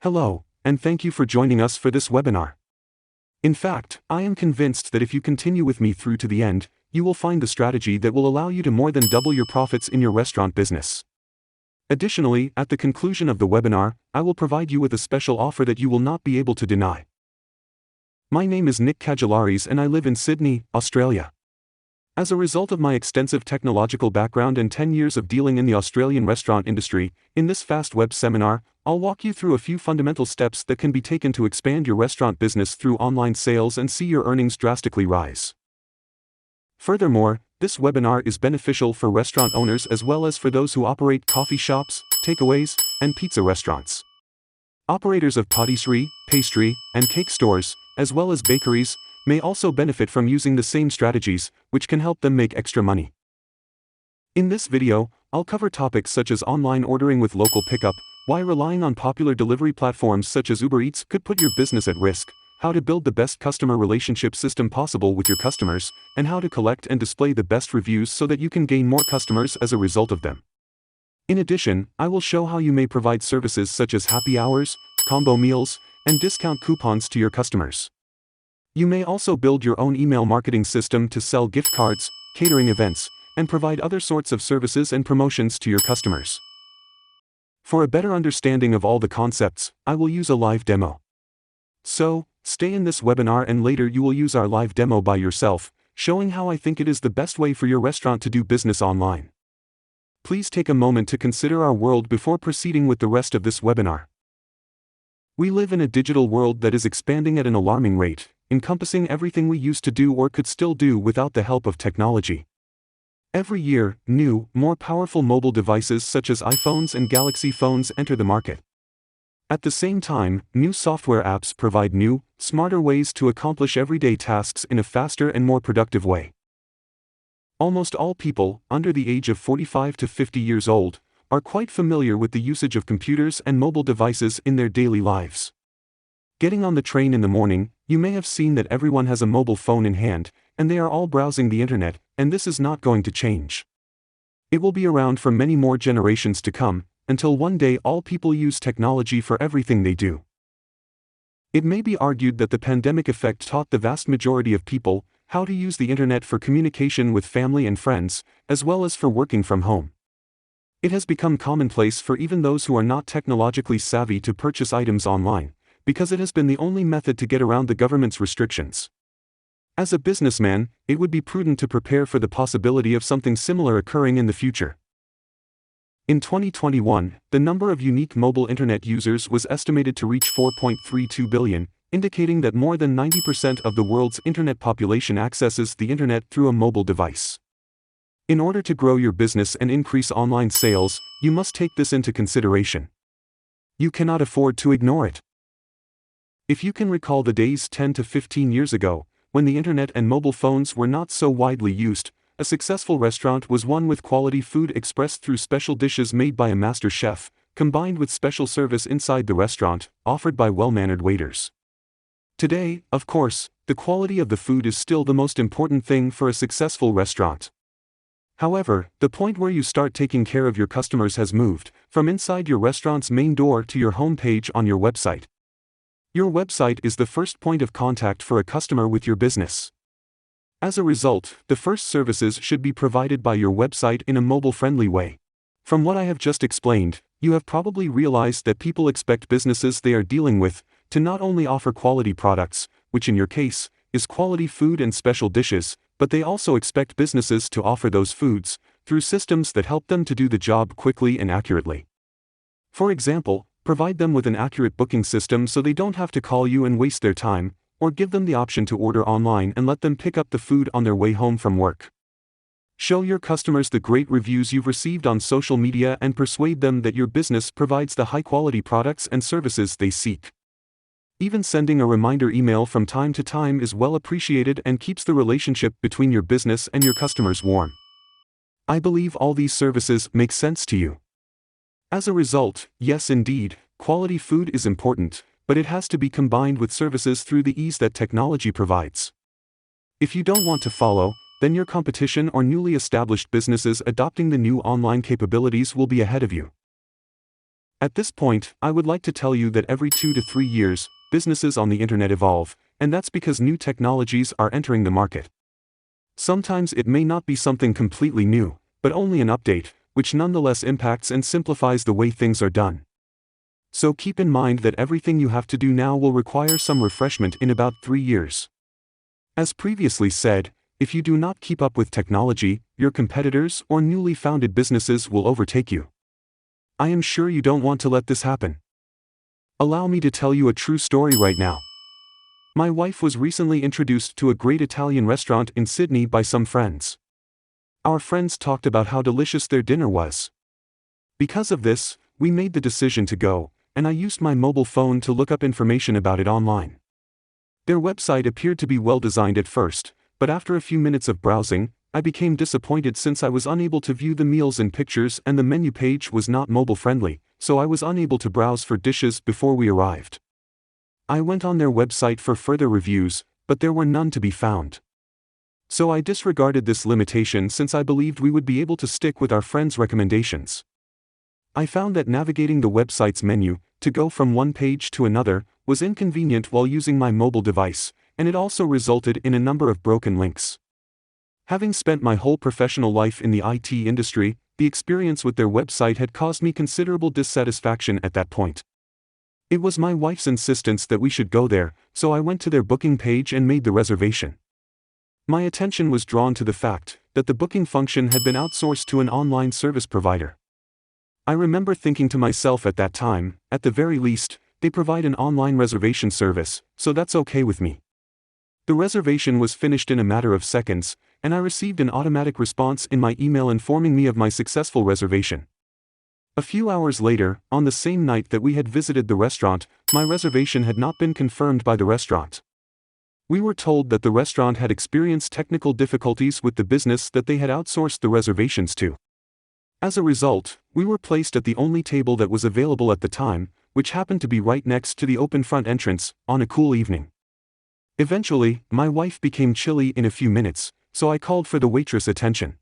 Hello, and thank you for joining us for this webinar. In fact, I am convinced that if you continue with me through to the end, you will find the strategy that will allow you to more than double your profits in your restaurant business. Additionally, at the conclusion of the webinar, I will provide you with a special offer that you will not be able to deny. My name is Nick Kajalaris and I live in Sydney, Australia. As a result of my extensive technological background and 10 years of dealing in the Australian restaurant industry, in this fast web seminar, I'll walk you through a few fundamental steps that can be taken to expand your restaurant business through online sales and see your earnings drastically rise. Furthermore, this webinar is beneficial for restaurant owners as well as for those who operate coffee shops, takeaways, and pizza restaurants. Operators of patisserie, pastry, and cake stores, as well as bakeries, may also benefit from using the same strategies, which can help them make extra money. In this video, I'll cover topics such as online ordering with local pickup, why relying on popular delivery platforms such as Uber Eats could put your business at risk, how to build the best customer relationship system possible with your customers, and how to collect and display the best reviews so that you can gain more customers as a result of them. In addition, I will show how you may provide services such as happy hours, combo meals, and discount coupons to your customers. You may also build your own email marketing system to sell gift cards, catering events, and provide other sorts of services and promotions to your customers. For a better understanding of all the concepts, I will use a live demo. So, stay in this webinar and later you will use our live demo by yourself, showing how I think it is the best way for your restaurant to do business online. Please take a moment to consider our world before proceeding with the rest of this webinar. We live in a digital world that is expanding at an alarming rate, encompassing everything we used to do or could still do without the help of technology. Every year, new, more powerful mobile devices such as iPhones and Galaxy phones enter the market. At the same time, new software apps provide new, smarter ways to accomplish everyday tasks in a faster and more productive way. Almost all people, under the age of 45 to 50 years old, are quite familiar with the usage of computers and mobile devices in their daily lives. Getting on the train in the morning, you may have seen that everyone has a mobile phone in hand, and they are all browsing the internet, and this is not going to change. It will be around for many more generations to come, until one day all people use technology for everything they do. It may be argued that the pandemic effect taught the vast majority of people how to use the internet for communication with family and friends, as well as for working from home. It has become commonplace for even those who are not technologically savvy to purchase items online, because it has been the only method to get around the government's restrictions. As a businessman, it would be prudent to prepare for the possibility of something similar occurring in the future. In 2021, the number of unique mobile internet users was estimated to reach 4.32 billion, indicating that more than 90% of the world's internet population accesses the internet through a mobile device. In order to grow your business and increase online sales, you must take this into consideration. You cannot afford to ignore it. If you can recall the days 10 to 15 years ago, when the internet and mobile phones were not so widely used, a successful restaurant was one with quality food expressed through special dishes made by a master chef, combined with special service inside the restaurant, offered by well-mannered waiters. Today, of course, the quality of the food is still the most important thing for a successful restaurant. However, the point where you start taking care of your customers has moved, from inside your restaurant's main door to your home page on your website. Your website is the first point of contact for a customer with your business. As a result, the first services should be provided by your website in a mobile-friendly way. From what I have just explained, you have probably realized that people expect businesses they are dealing with to not only offer quality products, which in your case, is quality food and special dishes, but they also expect businesses to offer those foods through systems that help them to do the job quickly and accurately. For example, provide them with an accurate booking system so they don't have to call you and waste their time, or give them the option to order online and let them pick up the food on their way home from work. Show your customers the great reviews you've received on social media and persuade them that your business provides the high-quality products and services they seek. Even sending a reminder email from time to time is well appreciated and keeps the relationship between your business and your customers warm. I believe all these services make sense to you. As a result, yes indeed, quality food is important, but it has to be combined with services through the ease that technology provides. If you don't want to follow, then your competition or newly established businesses adopting the new online capabilities will be ahead of you. At this point, I would like to tell you that every 2 to 3 years, businesses on the internet evolve, and that's because new technologies are entering the market. Sometimes it may not be something completely new, but only an update, which nonetheless impacts and simplifies the way things are done. So keep in mind that everything you have to do now will require some refreshment in about 3 years. As previously said, if you do not keep up with technology, your competitors or newly founded businesses will overtake you. I am sure you don't want to let this happen. Allow me to tell you a true story right now. My wife was recently introduced to a great Italian restaurant in Sydney by some friends. Our friends talked about how delicious their dinner was. Because of this, we made the decision to go, and I used my mobile phone to look up information about it online. Their website appeared to be well designed at first, but after a few minutes of browsing, I became disappointed since I was unable to view the meals in pictures and the menu page was not mobile friendly, so I was unable to browse for dishes before we arrived. I went on their website for further reviews, but there were none to be found. So I disregarded this limitation since I believed we would be able to stick with our friends' recommendations. I found that navigating the website's menu, to go from one page to another, was inconvenient while using my mobile device, and it also resulted in a number of broken links. Having spent my whole professional life in the IT industry, the experience with their website had caused me considerable dissatisfaction at that point. It was my wife's insistence that we should go there, so I went to their booking page and made the reservation. My attention was drawn to the fact that the booking function had been outsourced to an online service provider. I remember thinking to myself at that time, at the very least, they provide an online reservation service, so that's okay with me. The reservation was finished in a matter of seconds, and I received an automatic response in my email informing me of my successful reservation. A few hours later, on the same night that we had visited the restaurant, my reservation had not been confirmed by the restaurant. We were told that the restaurant had experienced technical difficulties with the business that they had outsourced the reservations to. As a result, we were placed at the only table that was available at the time, which happened to be right next to the open front entrance, on a cool evening. Eventually, my wife became chilly in a few minutes, so I called for the waitress' attention.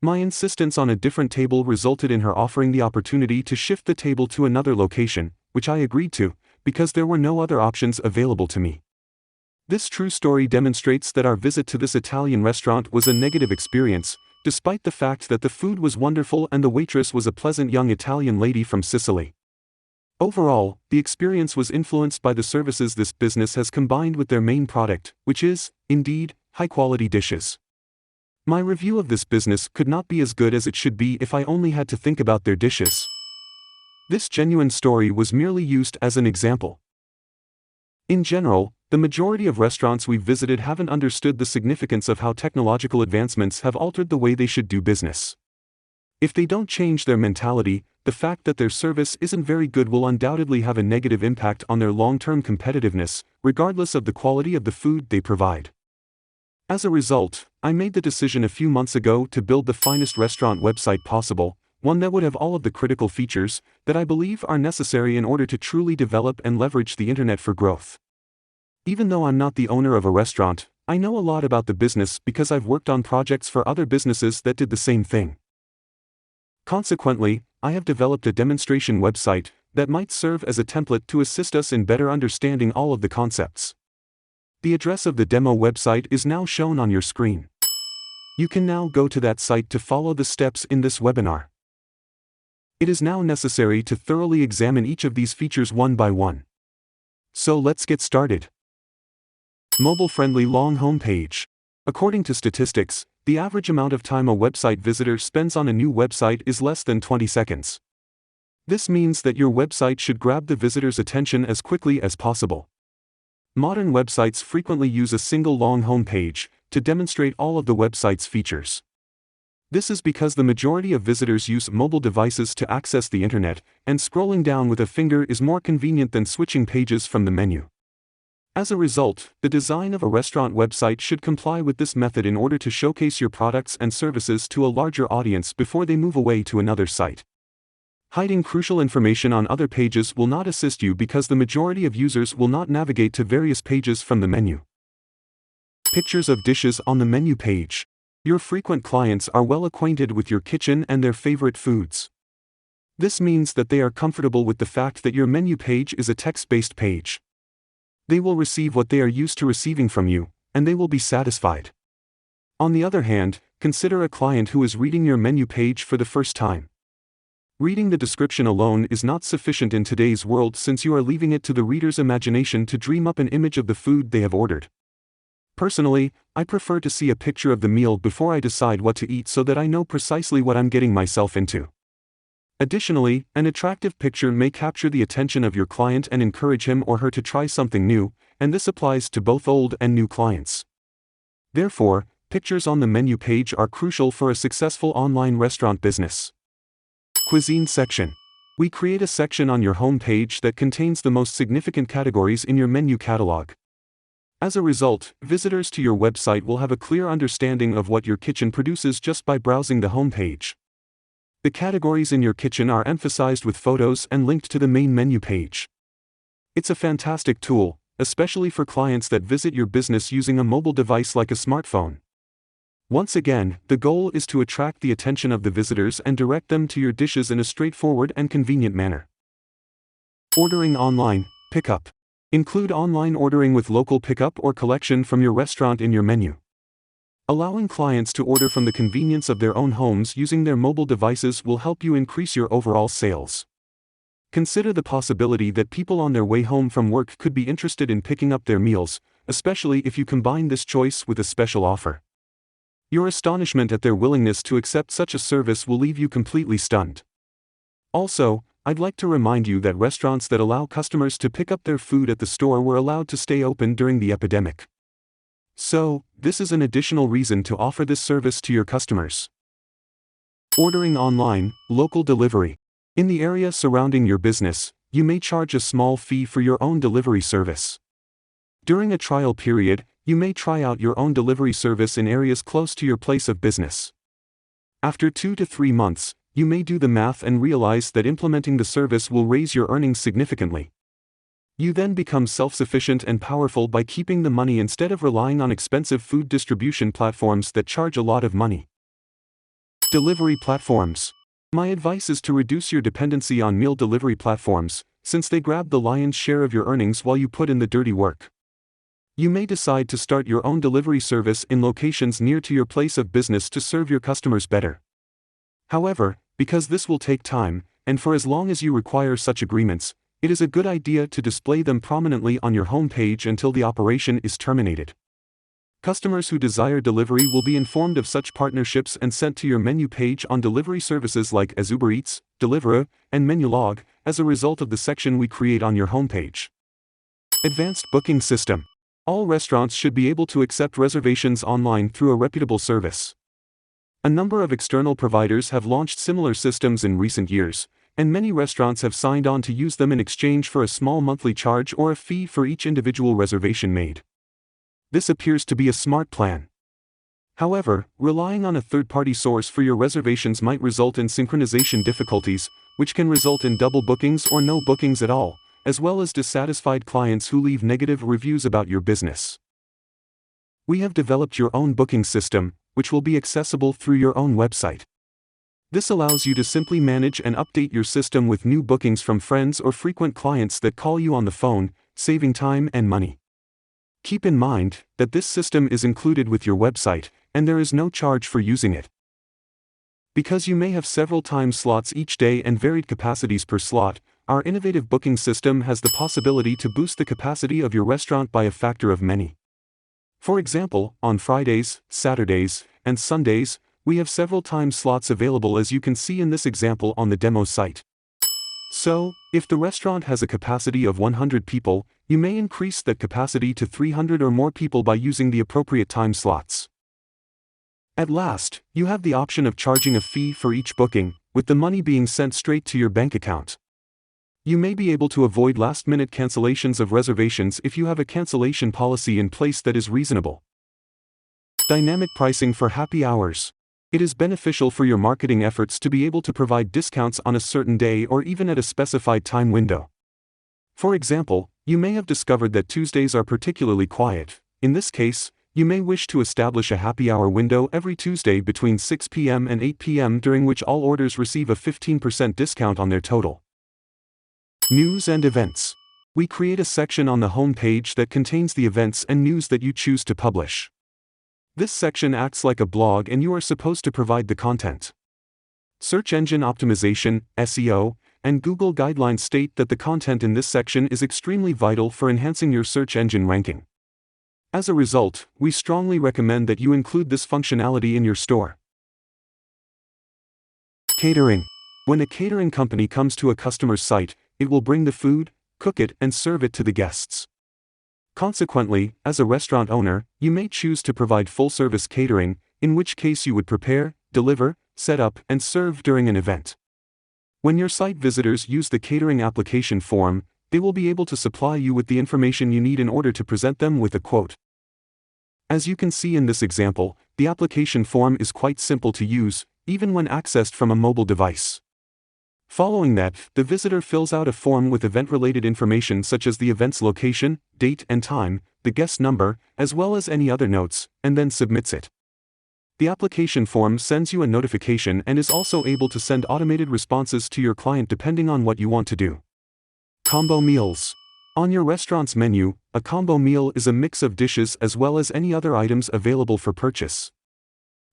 My insistence on a different table resulted in her offering the opportunity to shift the table to another location, which I agreed to, because there were no other options available to me. This true story demonstrates that our visit to this Italian restaurant was a negative experience, despite the fact that the food was wonderful and the waitress was a pleasant young Italian lady from Sicily. Overall, the experience was influenced by the services this business has combined with their main product, which is, indeed, high-quality dishes. My review of this business could not be as good as it should be if I only had to think about their dishes. This genuine story was merely used as an example. In general, the majority of restaurants we've visited haven't understood the significance of how technological advancements have altered the way they should do business. If they don't change their mentality, the fact that their service isn't very good will undoubtedly have a negative impact on their long-term competitiveness, regardless of the quality of the food they provide. As a result, I made the decision a few months ago to build the finest restaurant website possible, one that would have all of the critical features that I believe are necessary in order to truly develop and leverage the internet for growth. Even though I'm not the owner of a restaurant, I know a lot about the business because I've worked on projects for other businesses that did the same thing. Consequently, I have developed a demonstration website that might serve as a template to assist us in better understanding all of the concepts. The address of the demo website is now shown on your screen. You can now go to that site to follow the steps in this webinar. It is now necessary to thoroughly examine each of these features one by one. So let's get started. Mobile-friendly long home page. According to statistics, the average amount of time a website visitor spends on a new website is less than 20 seconds. This means that your website should grab the visitor's attention as quickly as possible. Modern websites frequently use a single long home page to demonstrate all of the website's features. This is because the majority of visitors use mobile devices to access the internet, and scrolling down with a finger is more convenient than switching pages from the menu. As a result, the design of a restaurant website should comply with this method in order to showcase your products and services to a larger audience before they move away to another site. Hiding crucial information on other pages will not assist you because the majority of users will not navigate to various pages from the menu. Pictures of dishes on the menu page. Your frequent clients are well acquainted with your kitchen and their favorite foods. This means that they are comfortable with the fact that your menu page is a text-based page. They will receive what they are used to receiving from you, and they will be satisfied. On the other hand, consider a client who is reading your menu page for the first time. Reading the description alone is not sufficient in today's world, since you are leaving it to the reader's imagination to dream up an image of the food they have ordered. Personally, I prefer to see a picture of the meal before I decide what to eat so that I know precisely what I'm getting myself into. Additionally, an attractive picture may capture the attention of your client and encourage him or her to try something new, and this applies to both old and new clients. Therefore, pictures on the menu page are crucial for a successful online restaurant business. Cuisine section. We create a section on your home page that contains the most significant categories in your menu catalog. As a result, visitors to your website will have a clear understanding of what your kitchen produces just by browsing the home page. The categories in your kitchen are emphasized with photos and linked to the main menu page. It's a fantastic tool, especially for clients that visit your business using a mobile device like a smartphone. Once again, the goal is to attract the attention of the visitors and direct them to your dishes in a straightforward and convenient manner. Ordering online, pickup. Include online ordering with local pickup or collection from your restaurant in your menu. Allowing clients to order from the convenience of their own homes using their mobile devices will help you increase your overall sales. Consider the possibility that people on their way home from work could be interested in picking up their meals, especially if you combine this choice with a special offer. Your astonishment at their willingness to accept such a service will leave you completely stunned. Also, I'd like to remind you that restaurants that allow customers to pick up their food at the store were allowed to stay open during the epidemic. So, this is an additional reason to offer this service to your customers. Ordering online, local delivery. In the area surrounding your business, you may charge a small fee for your own delivery service. During a trial period, you may try out your own delivery service in areas close to your place of business. After 2 to 3 months, you may do the math and realize that implementing the service will raise your earnings significantly. You then become self-sufficient and powerful by keeping the money instead of relying on expensive food distribution platforms that charge a lot of money. Delivery platforms. My advice is to reduce your dependency on meal delivery platforms, since they grab the lion's share of your earnings while you put in the dirty work. You may decide to start your own delivery service in locations near to your place of business to serve your customers better. However, because this will take time, and for as long as you require such agreements, it is a good idea to display them prominently on your home page until the operation is terminated. Customers who desire delivery will be informed of such partnerships and sent to your menu page on delivery services like as Uber Eats, Deliveroo, and Menulog, as a result of the section we create on your homepage. Advanced booking system. All restaurants should be able to accept reservations online through a reputable service. A number of external providers have launched similar systems in recent years, and many restaurants have signed on to use them in exchange for a small monthly charge or a fee for each individual reservation made. This appears to be a smart plan. However, relying on a third-party source for your reservations might result in synchronization difficulties, which can result in double bookings or no bookings at all, as well as dissatisfied clients who leave negative reviews about your business. We have developed your own booking system, which will be accessible through your own website. This allows you to simply manage and update your system with new bookings from friends or frequent clients that call you on the phone, saving time and money. Keep in mind that this system is included with your website, and there is no charge for using it. Because you may have several time slots each day and varied capacities per slot, our innovative booking system has the possibility to boost the capacity of your restaurant by a factor of many. For example, on Fridays, Saturdays, and Sundays, we have several time slots available, as you can see in this example on the demo site. So, if the restaurant has a capacity of 100 people, you may increase that capacity to 300 or more people by using the appropriate time slots. At last, you have the option of charging a fee for each booking, with the money being sent straight to your bank account. You may be able to avoid last-minute cancellations of reservations if you have a cancellation policy in place that is reasonable. Dynamic pricing for happy hours. It is beneficial for your marketing efforts to be able to provide discounts on a certain day or even at a specified time window. For example, you may have discovered that Tuesdays are particularly quiet. In this case, You may wish to establish a happy hour window every Tuesday between 6 p.m. and 8 p.m. during which all orders receive a 15% discount on their total. News and events. We create a section on the home page that contains the events and news that you choose to publish. This section acts like a blog and you are supposed to provide the content. Search engine optimization, SEO, and Google guidelines state that the content in this section is extremely vital for enhancing your search engine ranking. As a result, we strongly recommend that you include this functionality in your store. Catering. When a catering company comes to a customer's site, it will bring the food, cook it, and serve it to the guests. Consequently, as a restaurant owner, you may choose to provide full-service catering, in which case you would prepare, deliver, set up, and serve during an event. When your site visitors use the catering application form, they will be able to supply you with the information you need in order to present them with a quote. As you can see in this example, the application form is quite simple to use, even when accessed from a mobile device. Following that, the visitor fills out a form with event-related information such as the event's location, date and time, the guest number, as well as any other notes, and then submits it. The application form sends you a notification and is also able to send automated responses to your client depending on what you want to do. Combo meals. On your restaurant's menu, a combo meal is a mix of dishes as well as any other items available for purchase.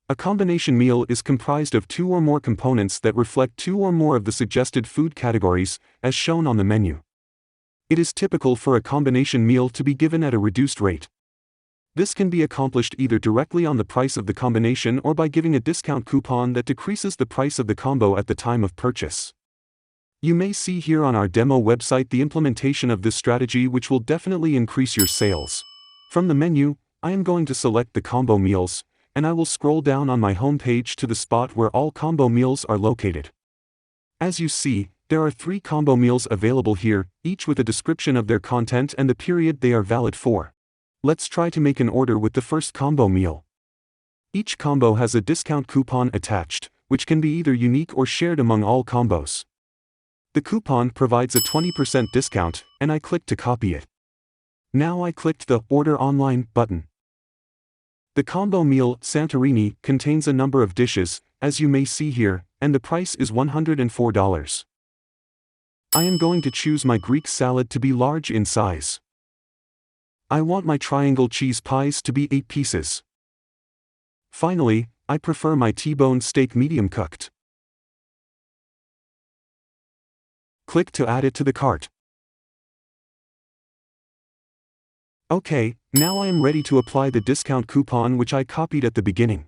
A combination meal is comprised of 2 or more components that reflect 2 or more of the suggested food categories, as shown on the menu. It is typical for a combination meal to be given at a reduced rate. This can be accomplished either directly on the price of the combination or by giving a discount coupon that decreases the price of the combo at the time of purchase. You may see here on our demo website the implementation of this strategy, which will definitely increase your sales. From the menu, I am going to select the combo meals, and I will scroll down on my home page to the spot where all combo meals are located. As you see, there are 3 combo meals available here, each with a description of their content and the period they are valid for. Let's try to make an order with the first combo meal. Each combo has a discount coupon attached, which can be either unique or shared among all combos. The coupon provides a 20% discount, and I click to copy it. Now I clicked the Order Online button. The combo meal, Santorini, contains a number of dishes, as you may see here, and the price is $104. I am going to choose my Greek salad to be large in size. I want my triangle cheese pies to be 8 pieces. Finally, I prefer my T-bone steak medium cooked. Click to add it to the cart. Okay, now I am ready to apply the discount coupon which I copied at the beginning.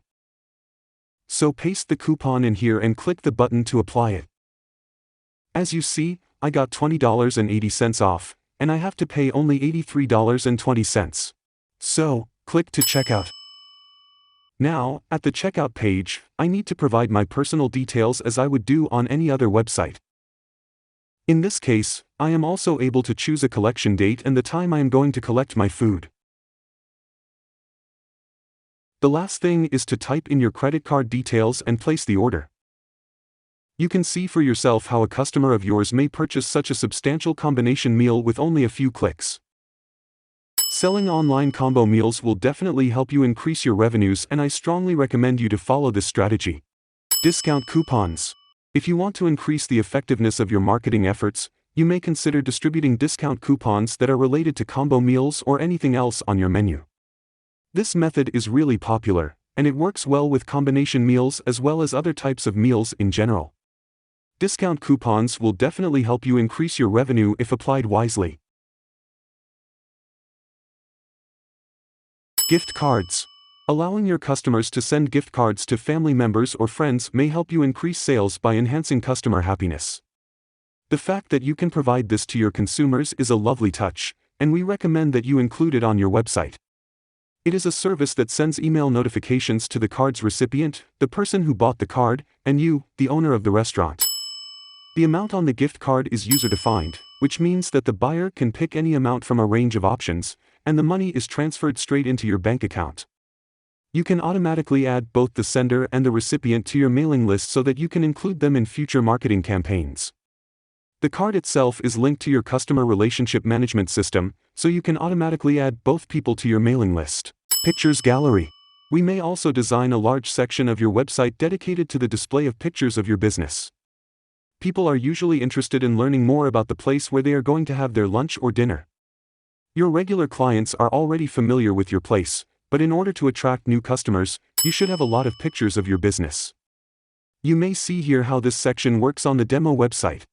So paste the coupon in here and click the button to apply it. As you see, I got $20.80 off, and I have to pay only $83.20. So, click to checkout. Now, at the checkout page, I need to provide my personal details as I would do on any other website. In this case, I am also able to choose a collection date and the time I am going to collect my food. The last thing is to type in your credit card details and place the order. You can see for yourself how a customer of yours may purchase such a substantial combination meal with only a few clicks. Selling online combo meals will definitely help you increase your revenues, and I strongly recommend you to follow this strategy. Discount coupons. If you want to increase the effectiveness of your marketing efforts, you may consider distributing discount coupons that are related to combo meals or anything else on your menu. This method is really popular, and it works well with combination meals as well as other types of meals in general. Discount coupons will definitely help you increase your revenue if applied wisely. Gift cards. Allowing your customers to send gift cards to family members or friends may help you increase sales by enhancing customer happiness. The fact that you can provide this to your consumers is a lovely touch, and we recommend that you include it on your website. It is a service that sends email notifications to the card's recipient, the person who bought the card, and you, the owner of the restaurant. The amount on the gift card is user-defined, which means that the buyer can pick any amount from a range of options, and the money is transferred straight into your bank account. You can automatically add both the sender and the recipient to your mailing list so that you can include them in future marketing campaigns. The card itself is linked to your customer relationship management system, so you can automatically add both people to your mailing list. Pictures gallery. We may also design a large section of your website dedicated to the display of pictures of your business. People are usually interested in learning more about the place where they are going to have their lunch or dinner. Your regular clients are already familiar with your place, but in order to attract new customers, you should have a lot of pictures of your business. You may see here how this section works on the demo website.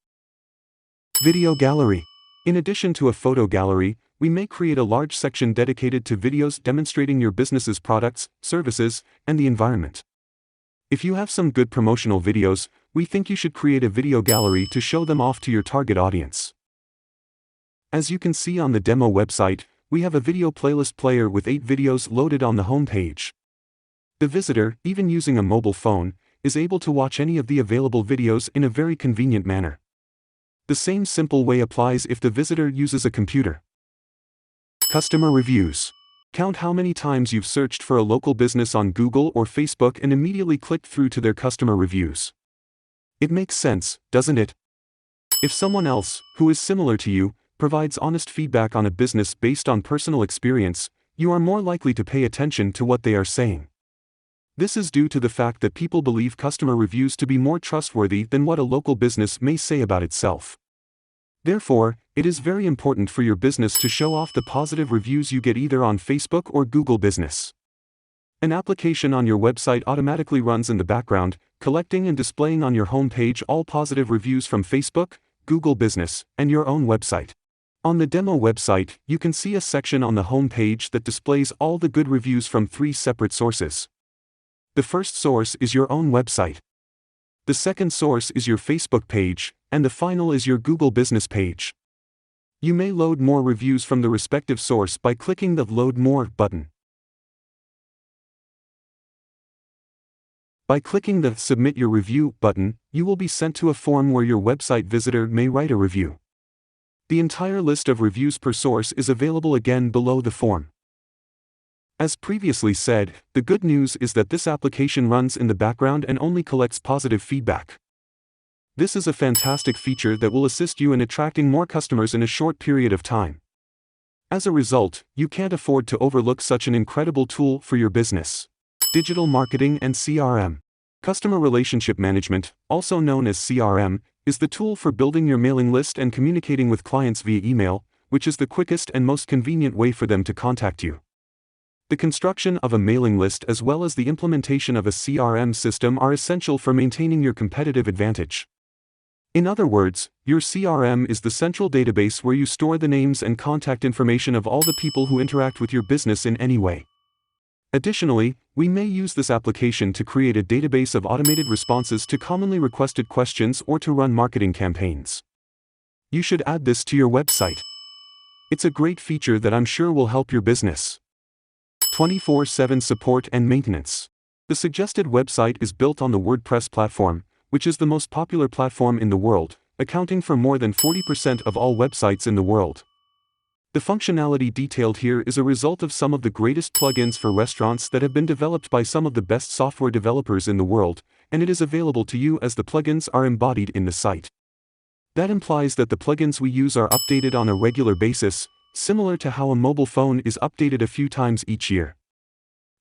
Video gallery. In addition to a photo gallery, we may create a large section dedicated to videos demonstrating your business's products, services, and the environment. If you have some good promotional videos, we think you should create a video gallery to show them off to your target audience. As you can see on the demo website, we have a video playlist player with 8 videos loaded on the home page. The visitor, even using a mobile phone, is able to watch any of the available videos in a very convenient manner. The same simple way applies if the visitor uses a computer. Customer reviews. Count how many times you've searched for a local business on Google or Facebook and immediately clicked through to their customer reviews. It makes sense, doesn't it? If someone else, who is similar to you, provides honest feedback on a business based on personal experience, you are more likely to pay attention to what they are saying. This is due to the fact that people believe customer reviews to be more trustworthy than what a local business may say about itself. Therefore, it is very important for your business to show off the positive reviews you get either on Facebook or Google Business. An application on your website automatically runs in the background, collecting and displaying on your home page all positive reviews from Facebook, Google Business, and your own website. On the demo website, you can see a section on the home page that displays all the good reviews from 3 separate sources. The first source is your own website. The second source is your Facebook page, and the final is your Google Business page. You may load more reviews from the respective source by clicking the Load More button. By clicking the Submit Your Review button, you will be sent to a form where your website visitor may write a review. The entire list of reviews per source is available again below the form. As previously said, the good news is that this application runs in the background and only collects positive feedback. This is a fantastic feature that will assist you in attracting more customers in a short period of time. As a result, you can't afford to overlook such an incredible tool for your business. Digital marketing and CRM. Customer Relationship Management, also known as CRM, is the tool for building your mailing list and communicating with clients via email, which is the quickest and most convenient way for them to contact you. The construction of a mailing list as well as the implementation of a CRM system are essential for maintaining your competitive advantage. In other words, your CRM is the central database where you store the names and contact information of all the people who interact with your business in any way. Additionally, we may use this application to create a database of automated responses to commonly requested questions or to run marketing campaigns. You should add this to your website. It's a great feature that I'm sure will help your business. 24/7 support and maintenance. The suggested website is built on the WordPress platform, which is the most popular platform in the world, accounting for more than 40% of all websites in the world. The functionality detailed here is a result of some of the greatest plugins for restaurants that have been developed by some of the best software developers in the world, and it is available to you as the plugins are embodied in the site. That implies that the plugins we use are updated on a regular basis, similar to how a mobile phone is updated a few times each year.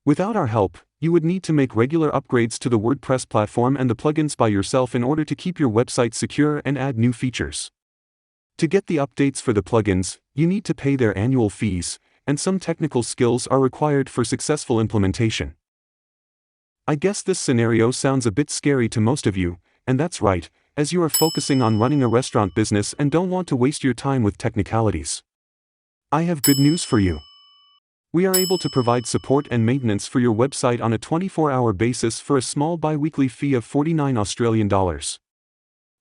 Without our help, you would need to make regular upgrades to the WordPress platform and the plugins by yourself in order to keep your website secure and add new features. To get the updates for the plugins, you need to pay their annual fees, and some technical skills are required for successful implementation. I guess this scenario sounds a bit scary to most of you, and that's right, as you are focusing on running a restaurant business and don't want to waste your time with technicalities. I have good news for you. We are able to provide support and maintenance for your website on a 24-hour basis for a small bi-weekly fee of $49.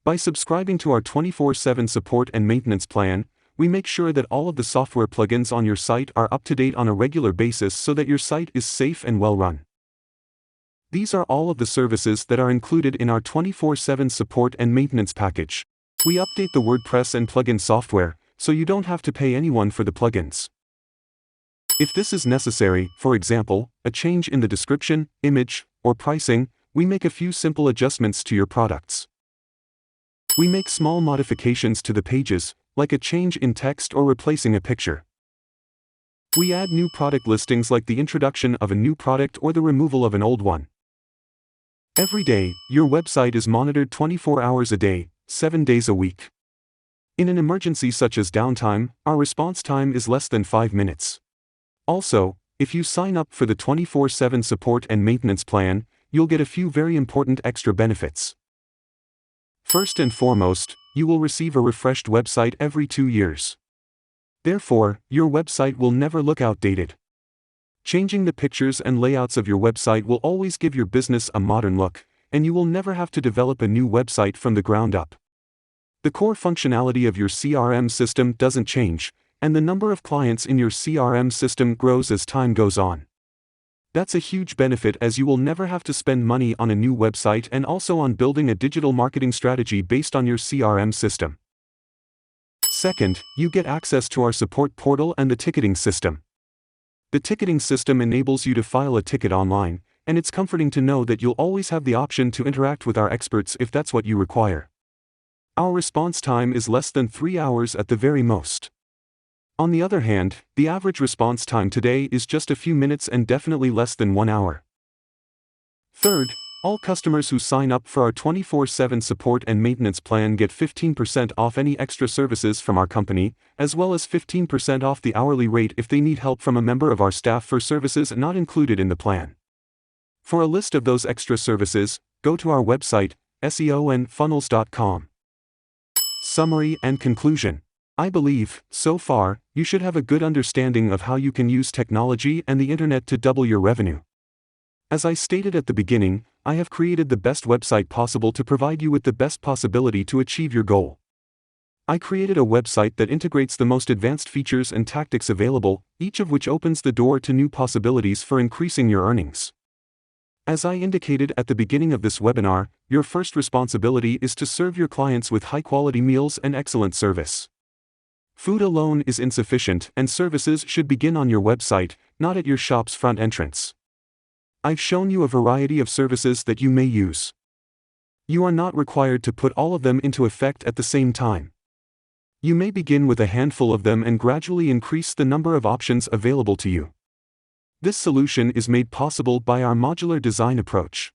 By subscribing to our 24/7 support and maintenance plan, we make sure that all of the software plugins on your site are up to date on a regular basis so that your site is safe and well run. These are all of the services that are included in our 24/7 support and maintenance package. We update the WordPress and plugin software, so you don't have to pay anyone for the plugins. If this is necessary, for example, a change in the description, image, or pricing, we make a few simple adjustments to your products. We make small modifications to the pages, like a change in text or replacing a picture. We add new product listings like the introduction of a new product or the removal of an old one. Every day, your website is monitored 24 hours a day, 7 days a week. In an emergency such as downtime, our response time is less than 5 minutes. Also, if you sign up for the 24/7 support and maintenance plan, you'll get a few very important extra benefits. First and foremost, you will receive a refreshed website every 2 years. Therefore, your website will never look outdated. Changing the pictures and layouts of your website will always give your business a modern look, and you will never have to develop a new website from the ground up. The core functionality of your CRM system doesn't change, and the number of clients in your CRM system grows as time goes on. That's a huge benefit, as you will never have to spend money on a new website and also on building a digital marketing strategy based on your CRM system. Second, you get access to our support portal and the ticketing system. The ticketing system enables you to file a ticket online, and it's comforting to know that you'll always have the option to interact with our experts if that's what you require. Our response time is less than 3 hours at the very most. On the other hand, the average response time today is just a few minutes and definitely less than 1 hour. Third, all customers who sign up for our 24/7 support and maintenance plan get 15% off any extra services from our company, as well as 15% off the hourly rate if they need help from a member of our staff for services not included in the plan. For a list of those extra services, go to our website, seoandfunnels.com. Summary and conclusion. I believe, so far, you should have a good understanding of how you can use technology and the internet to double your revenue. As I stated at the beginning, I have created the best website possible to provide you with the best possibility to achieve your goal. I created a website that integrates the most advanced features and tactics available, each of which opens the door to new possibilities for increasing your earnings. As I indicated at the beginning of this webinar, your first responsibility is to serve your clients with high-quality meals and excellent service. Food alone is insufficient, and services should begin on your website, not at your shop's front entrance. I've shown you a variety of services that you may use. You are not required to put all of them into effect at the same time. You may begin with a handful of them and gradually increase the number of options available to you. This solution is made possible by our modular design approach.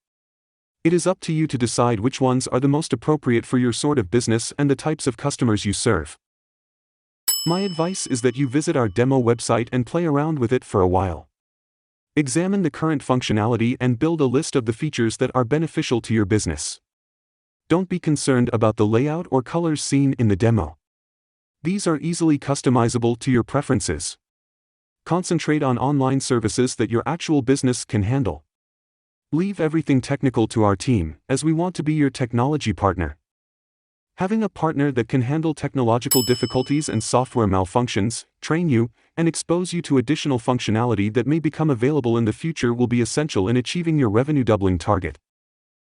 It is up to you to decide which ones are the most appropriate for your sort of business and the types of customers you serve. My advice is that you visit our demo website and play around with it for a while. Examine the current functionality and build a list of the features that are beneficial to your business. Don't be concerned about the layout or colors seen in the demo. These are easily customizable to your preferences. Concentrate on online services that your actual business can handle. Leave everything technical to our team, as we want to be your technology partner. Having a partner that can handle technological difficulties and software malfunctions, train you, and expose you to additional functionality that may become available in the future will be essential in achieving your revenue doubling target.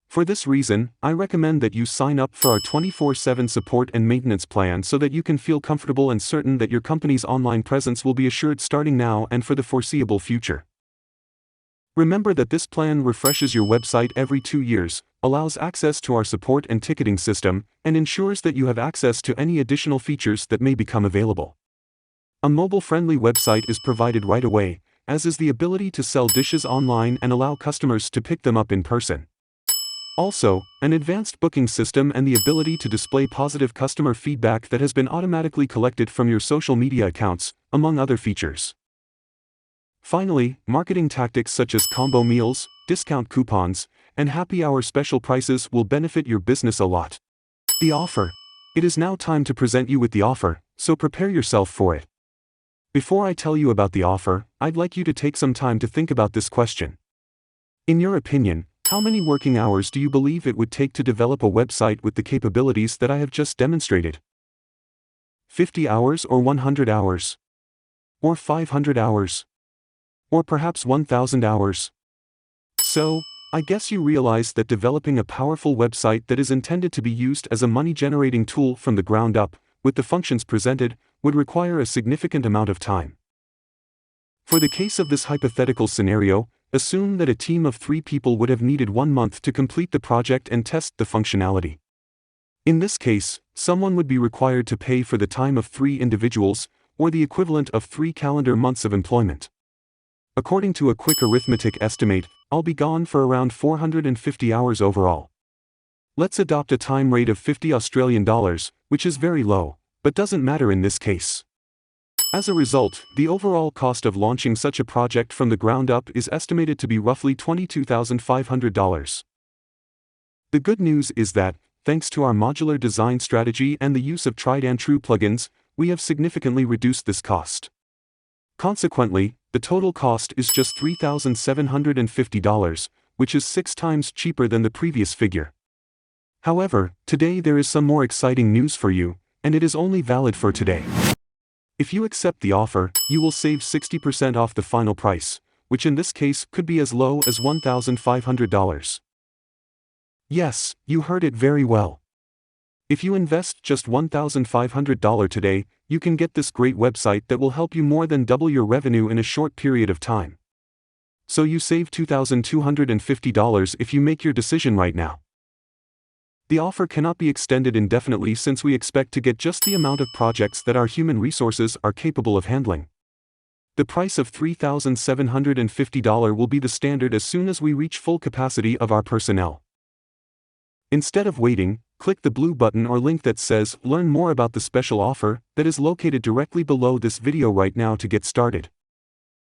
For this reason, I recommend that you sign up for our 24/7 support and maintenance plan so that you can feel comfortable and certain that your company's online presence will be assured starting now and for the foreseeable future. Remember that this plan refreshes your website every 2 years, allows access to our support and ticketing system, and ensures that you have access to any additional features that may become available. A mobile-friendly website is provided right away, as is the ability to sell dishes online and allow customers to pick them up in person. Also, an advanced booking system and the ability to display positive customer feedback that has been automatically collected from your social media accounts, among other features. Finally, marketing tactics such as combo meals, discount coupons, and happy hour special prices will benefit your business a lot. The offer. It is now time to present you with the offer, so prepare yourself for it. Before I tell you about the offer, I'd like you to take some time to think about this question. In your opinion, how many working hours do you believe it would take to develop a website with the capabilities that I have just demonstrated? 50 hours or 100 hours? Or 500 hours? Or perhaps 1,000 hours? So, I guess you realize that developing a powerful website that is intended to be used as a money-generating tool from the ground up, with the functions presented, would require a significant amount of time. For the case of this hypothetical scenario, assume that a team of 3 people would have needed 1 month to complete the project and test the functionality. In this case, someone would be required to pay for the time of 3 individuals, or the equivalent of 3 calendar months of employment. According to a quick arithmetic estimate, I'll be gone for around 450 hours overall. Let's adopt a time rate of 50 Australian dollars, which is very low, but doesn't matter in this case. As a result, the overall cost of launching such a project from the ground up is estimated to be roughly $22,500. The good news is that, thanks to our modular design strategy and the use of tried-and-true plugins, we have significantly reduced this cost. Consequently, the total cost is just $3,750, which is 6 times cheaper than the previous figure. However, today there is some more exciting news for you, and it is only valid for today. If you accept the offer, you will save 60% off the final price, which in this case could be as low as $1,500. Yes, you heard it very well. If you invest just $1,500 today, you can get this great website that will help you more than double your revenue in a short period of time. So you save $2,250 if you make your decision right now. The offer cannot be extended indefinitely since we expect to get just the amount of projects that our human resources are capable of handling. The price of $3,750 will be the standard as soon as we reach full capacity of our personnel. Instead of waiting, click the blue button or link that says "Learn more about the special offer" that is located directly below this video right now to get started.